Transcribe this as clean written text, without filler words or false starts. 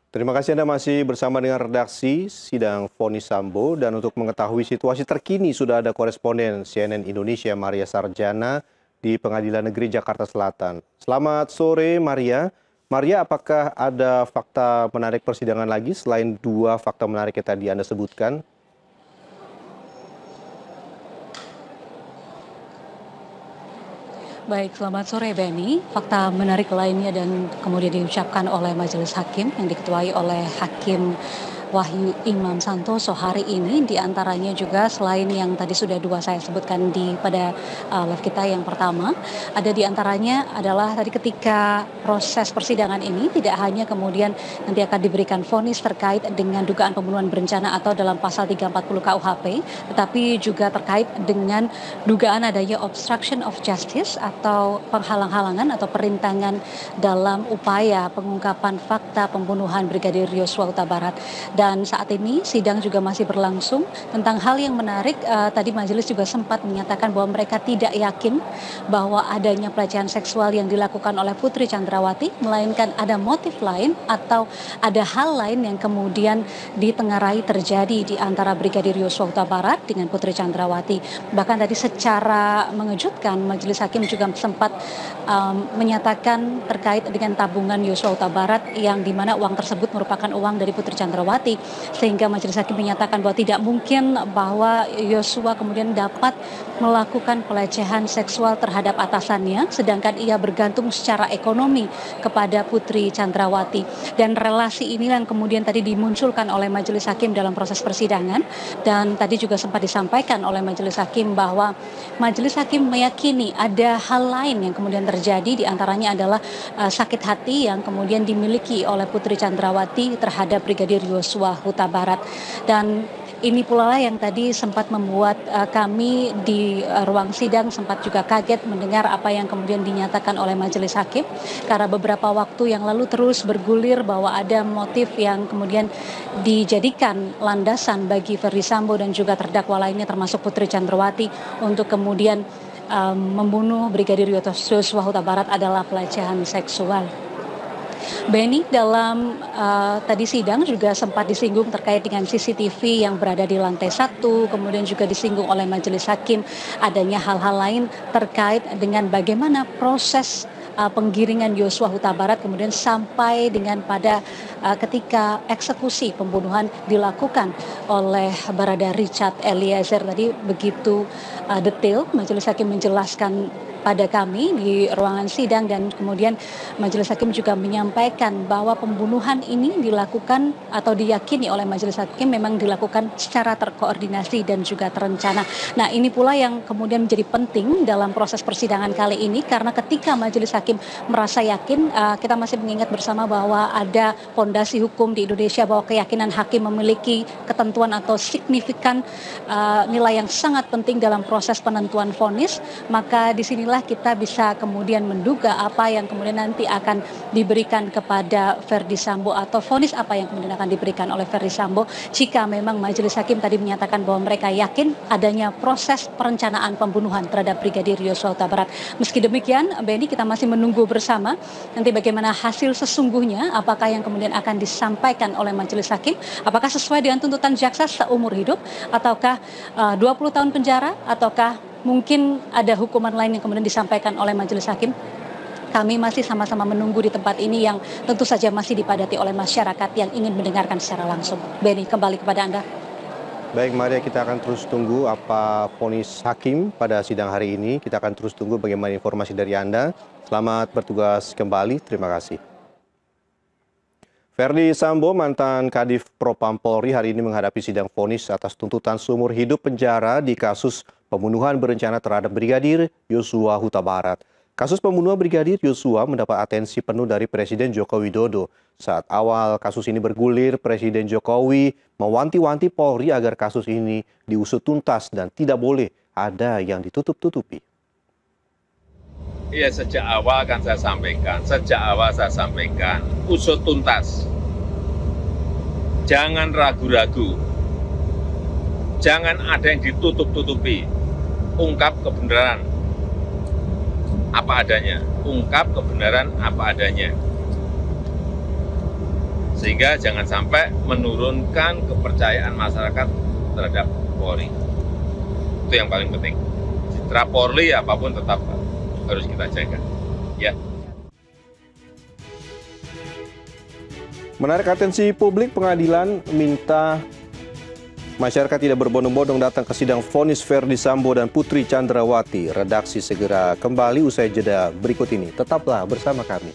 Terima kasih Anda masih bersama dengan redaksi Sidang Vonis Sambo, dan untuk mengetahui situasi terkini sudah ada koresponden CNN Indonesia Maria Sarjana di Pengadilan Negeri Jakarta Selatan. Selamat sore Maria. Maria, apakah ada fakta menarik persidangan lagi selain dua fakta menarik yang tadi Anda sebutkan? Baik, selamat sore Benny. Fakta menarik lainnya dan kemudian diucapkan oleh Majelis Hakim yang diketuai oleh Hakim Wahyu Imam Santoso hari ini, diantaranya juga selain yang tadi sudah dua saya sebutkan pada live kita yang pertama, ada diantaranya adalah tadi ketika proses persidangan ini tidak hanya kemudian nanti akan diberikan vonis terkait dengan dugaan pembunuhan berencana atau dalam pasal 340 KUHP, tetapi juga terkait dengan dugaan adanya obstruction of justice atau penghalang-halangan atau perintangan dalam upaya pengungkapan fakta pembunuhan Brigadir Yosua Huta Barat. Dan saat ini sidang juga masih berlangsung. Tentang hal yang menarik, tadi majelis juga sempat menyatakan bahwa mereka tidak yakin bahwa adanya pelecehan seksual yang dilakukan oleh Putri Chandrawati, melainkan ada motif lain atau ada hal lain yang kemudian ditengarai terjadi di antara Brigadir Yosua Huta Barat dengan Putri Chandrawati. Bahkan tadi secara mengejutkan majelis hakim juga sempat menyatakan terkait dengan tabungan Yosua Huta Barat yang dimana uang tersebut merupakan uang dari Putri Chandrawati, sehingga majelis hakim menyatakan bahwa tidak mungkin bahwa Yosua kemudian dapat melakukan pelecehan seksual terhadap atasannya sedangkan ia bergantung secara ekonomi kepada Putri Chandrawati. Dan relasi ini yang kemudian tadi dimunculkan oleh majelis hakim dalam proses persidangan, dan tadi juga sempat disampaikan oleh majelis hakim bahwa majelis hakim meyakini ada hal lain yang kemudian terjadi, diantaranya adalah sakit hati yang kemudian dimiliki oleh Putri Chandrawati terhadap Brigadir Yosua Huta Barat. Dan ini pula yang tadi sempat membuat kami di ruang sidang sempat juga kaget mendengar apa yang kemudian dinyatakan oleh majelis hakim, karena beberapa waktu yang lalu terus bergulir bahwa ada motif yang kemudian dijadikan landasan bagi Ferdy Sambo dan juga terdakwa lainnya termasuk Putri Chandrawati untuk kemudian membunuh Brigadir Yosua Huta Barat adalah pelecehan seksual. Benny, dalam tadi sidang juga sempat disinggung terkait dengan CCTV yang berada di lantai 1, kemudian juga disinggung oleh majelis hakim adanya hal-hal lain terkait dengan bagaimana proses penggiringan Yosua Huta Barat kemudian sampai dengan pada ketika eksekusi pembunuhan dilakukan oleh Barada Richard Eliezer. Tadi begitu detail majelis hakim menjelaskan pada kami di ruangan sidang, dan kemudian majelis hakim juga menyampaikan bahwa pembunuhan ini dilakukan atau diyakini oleh majelis hakim memang dilakukan secara terkoordinasi dan juga terencana. Nah, ini pula yang kemudian menjadi penting dalam proses persidangan kali ini, karena ketika majelis hakim merasa yakin, kita masih mengingat bersama bahwa ada fondasi hukum di Indonesia bahwa keyakinan hakim memiliki ketentuan atau signifikan nilai yang sangat penting dalam proses penentuan vonis, maka disinilah kita bisa kemudian menduga apa yang kemudian nanti akan diberikan kepada Ferdy Sambo atau vonis apa yang kemudian akan diberikan oleh Ferdy Sambo jika memang majelis hakim tadi menyatakan bahwa mereka yakin adanya proses perencanaan pembunuhan terhadap Brigadir Yosua Huta Barat. Meski demikian, Benny, kita masih menunggu bersama nanti bagaimana hasil sesungguhnya, apakah yang kemudian akan disampaikan oleh majelis hakim, apakah sesuai dengan tuntutan jaksa seumur hidup, ataukah 20 tahun penjara, ataukah mungkin ada hukuman lain yang kemudian disampaikan oleh majelis hakim. Kami masih sama-sama menunggu di tempat ini yang tentu saja masih dipadati oleh masyarakat yang ingin mendengarkan secara langsung. Benny, kembali kepada Anda. Baik Maria, kita akan terus tunggu apa vonis hakim pada sidang hari ini. Kita akan terus tunggu bagaimana informasi dari Anda. Selamat bertugas kembali, terima kasih. Ferdy Sambo, mantan Kadif Propam Polri, hari ini menghadapi sidang vonis atas tuntutan seumur hidup penjara di kasus pembunuhan berencana terhadap Brigadir Yosua Huta Barat. Kasus pembunuhan Brigadir Yosua mendapat atensi penuh dari Presiden Joko Widodo. Saat awal kasus ini bergulir, Presiden Jokowi mewanti-wanti Polri agar kasus ini diusut tuntas dan tidak boleh ada yang ditutup-tutupi. Iya, sejak awal kan saya sampaikan, usut tuntas. Jangan ragu-ragu. Jangan ada yang ditutup-tutupi. Ungkap kebenaran apa adanya. Ungkap kebenaran apa adanya. Sehingga jangan sampai menurunkan kepercayaan masyarakat terhadap Polri. Itu yang paling penting. Citra Polri apapun tetap harus kita jaga. Ya. Menarik atensi publik, pengadilan minta masyarakat tidak berbondong-bondong datang ke sidang vonis Verdi Sambo dan Putri Chandrawati. Redaksi segera kembali usai jeda berikut ini. Tetaplah bersama kami.